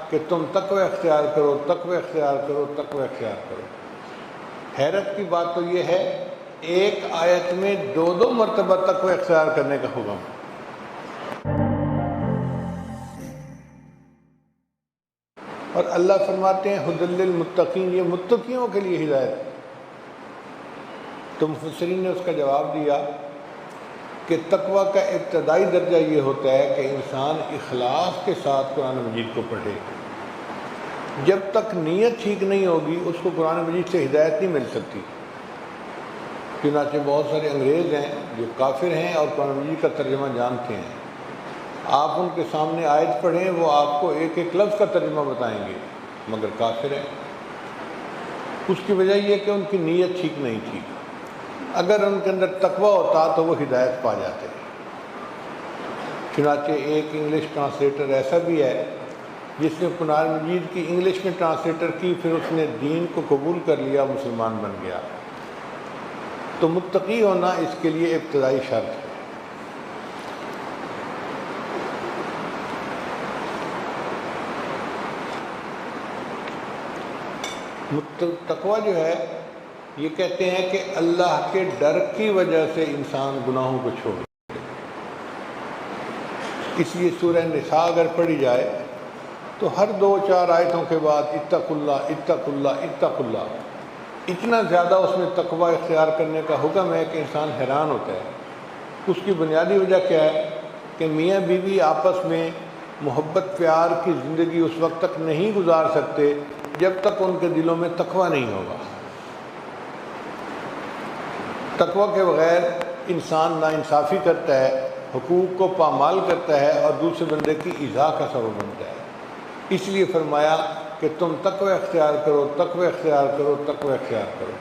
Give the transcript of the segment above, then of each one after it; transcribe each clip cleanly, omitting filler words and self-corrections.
کہ تم تقوی اختیار کرو، تقوی اختیار کرو، تقوی اختیار کرو۔ حیرت کی بات تو یہ ہے، ایک آیت میں دو مرتبہ تقوی اختیار کرنے کا حکم۔ اور اللہ فرماتے ہیں ھدی للمتقین، یہ متقیوں کے لیے ہدایت۔ تو مفسرین نے اس کا جواب دیا کہ تقوی کا ابتدائی درجہ یہ ہوتا ہے کہ انسان اخلاص کے ساتھ قرآن مجید کو پڑھے۔ جب تک نیت ٹھیک نہیں ہوگی اس کو قرآن مجید سے ہدایت نہیں مل سکتی۔ چنانچہ بہت سارے انگریز ہیں جو کافر ہیں اور قرآن مجید کا ترجمہ جانتے ہیں، آپ ان کے سامنے آیت پڑھیں وہ آپ کو ایک ایک لفظ کا ترجمہ بتائیں گے، مگر کافر ہیں۔ اس کی وجہ یہ کہ ان کی نیت ٹھیک نہیں تھی۔ اگر ان کے اندر تقوی ہوتا تو وہ ہدایت پا جاتے۔ چنانچہ ایک انگلش ٹرانسلیٹر ایسا بھی ہے جس نے قرآن مجید کی انگلش میں ٹرانسلیٹر کی، پھر اس نے دین کو قبول کر لیا، مسلمان بن گیا۔ تو متقی ہونا اس کے لیے ابتدائی شرط ہے۔ تقوی جو ہے یہ کہتے ہیں کہ اللہ کے ڈر کی وجہ سے انسان گناہوں کو چھوڑ۔ اس لیے سورہ نساء اگر پڑھی جائے تو ہر 2-4 آیتوں کے بعد اتقوا اللہ اتقوا اللہ اتقوا اللہ، اتنا زیادہ اس میں تقوی اختیار کرنے کا حکم ہے کہ انسان حیران ہوتا ہے۔ اس کی بنیادی وجہ کیا ہے کہ میاں بیوی آپس میں محبت پیار کی زندگی اس وقت تک نہیں گزار سکتے جب تک ان کے دلوں میں تقوی نہیں ہوگا۔ تقوی کے بغیر انسان ناانصافی کرتا ہے، حقوق کو پامال کرتا ہے اور دوسرے بندے کی ایذا کا سبب بنتا ہے۔ اس لیے فرمایا کہ تم تقوی اختیار کرو، تقوی اختیار کرو، تقوی اختیار کرو۔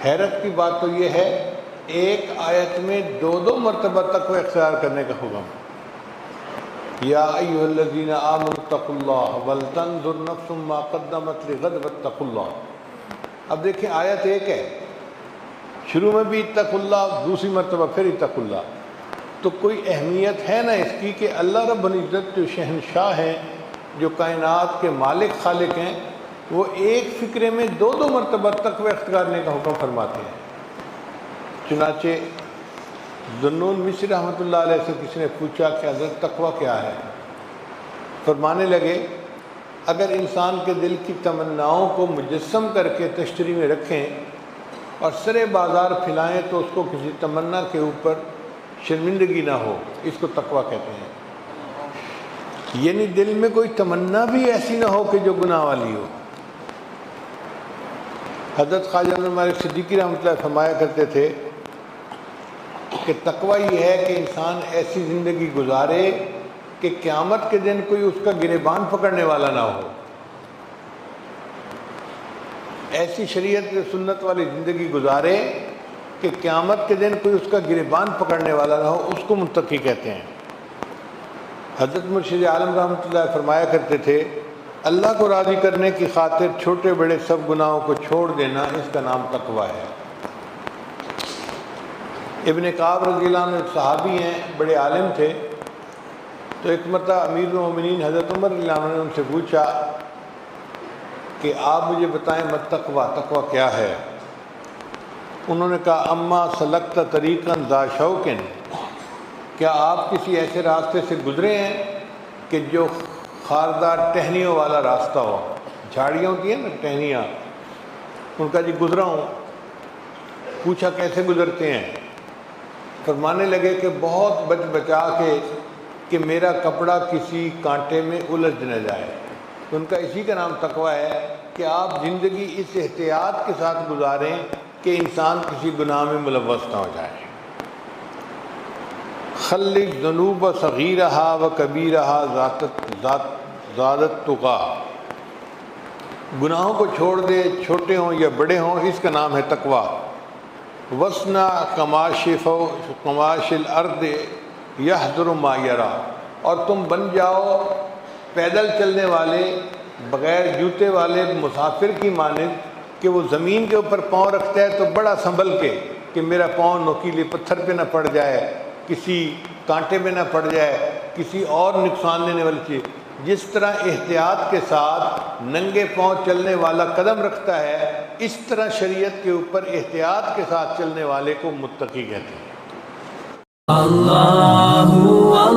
حیرت کی بات تو یہ ہے، ایک آیت میں دو مرتبہ تقوی اختیار کرنے کا حکم۔ یا ایھا الذین آمنوا اتقوا اللہ ولتنظر نفس ما قدمت لغد واتقوا اللہ۔ اب دیکھیں آیت ایک ہے، شروع میں بھی اتقوا اللہ، دوسری مرتبہ پھر اتقوا اللہ۔ تو کوئی اہمیت ہے نا اس کی کہ اللہ رب العزت جو شہنشاہ ہیں، جو کائنات کے مالک خالق ہیں، وہ ایک فکرے میں دو مرتبہ تقوی اختیار کرنے کا حکم فرماتے ہیں۔ چنانچہ ذنون مصری رحمۃ اللہ علیہ سے کسی نے پوچھا کہ حضرت تقوی کیا ہے؟ فرمانے لگے اگر انسان کے دل کی تمناؤں کو مجسم کر کے تشتری میں رکھیں اور سرے بازار پھیلائیں تو اس کو کسی تمنا کے اوپر شرمندگی نہ ہو، اس کو تقوی کہتے ہیں۔ یعنی دل میں کوئی تمنا بھی ایسی نہ ہو کہ جو گناہ والی ہو۔ حضرت خواجہ عبد المالک صدیقی رحمۃ اللہ فرمایا کرتے تھے کہ تقوی یہ ہے کہ انسان ایسی زندگی گزارے کہ قیامت کے دن کوئی اس کا گریبان پکڑنے والا نہ ہو۔ ایسی شریعت سنت والی زندگی گزارے کہ قیامت کے دن کوئی اس کا گریبان پکڑنے والا نہ ہو، اس کو متقی کہتے ہیں۔ حضرت مرشد عالم رحمۃ اللہ فرمایا کرتے تھے اللہ کو راضی کرنے کی خاطر چھوٹے بڑے سب گناہوں کو چھوڑ دینا، اس کا نام تقوی ہے۔ ابن کعب رضی اللہ عنہ ایک صحابی ہیں، بڑے عالم تھے۔ تو ایک مرتبہ امیر المومنین حضرت عمر رضی اللہ عنہ نے ان سے پوچھا کہ آپ مجھے بتائیں مت تقوی، تقوی کیا ہے؟ انہوں نے کہا اما سلکت طریقا ذا شوق، کیا آپ کسی ایسے راستے سے گزرے ہیں کہ جو خاردار ٹہنیوں والا راستہ ہو؟ جھاڑیاں ہوتی ہیں نا ٹہنیاں، ان کا جی گزرا ہوں۔ پوچھا کیسے گزرتے ہیں؟ فرمانے لگے کہ بہت بچ بچا کے کہ میرا کپڑا کسی کانٹے میں الجھ نہ جائے۔ ان کا اسی کا نام تقوی ہے کہ آپ زندگی اس احتیاط کے ساتھ گزاریں کہ انسان کسی گناہ میں ملوث نہ ہو جائے۔ خلق ذنوب صغیرہا و کبیرہا زادت تقیٰ، گناہوں کو چھوڑ دے، چھوٹے ہوں یا بڑے ہوں، اس کا نام ہے تقوی۔ وصنع کماش الارض یحذر ما یرا، اور تم بن جاؤ پیدل چلنے والے بغیر جوتے والے مسافر کی مانند کہ وہ زمین کے اوپر پاؤں رکھتا ہے تو بڑا سنبھل کے کہ میرا پاؤں نوکیلے پتھر پہ نہ پڑ جائے، کسی کانٹے میں نہ پڑ جائے، کسی اور نقصان دینے والی چیز۔ جس طرح احتیاط کے ساتھ ننگے پاؤں چلنے والا قدم رکھتا ہے، اس طرح شریعت کے اوپر احتیاط کے ساتھ چلنے والے کو متقی کہتے ہیں۔ اللہ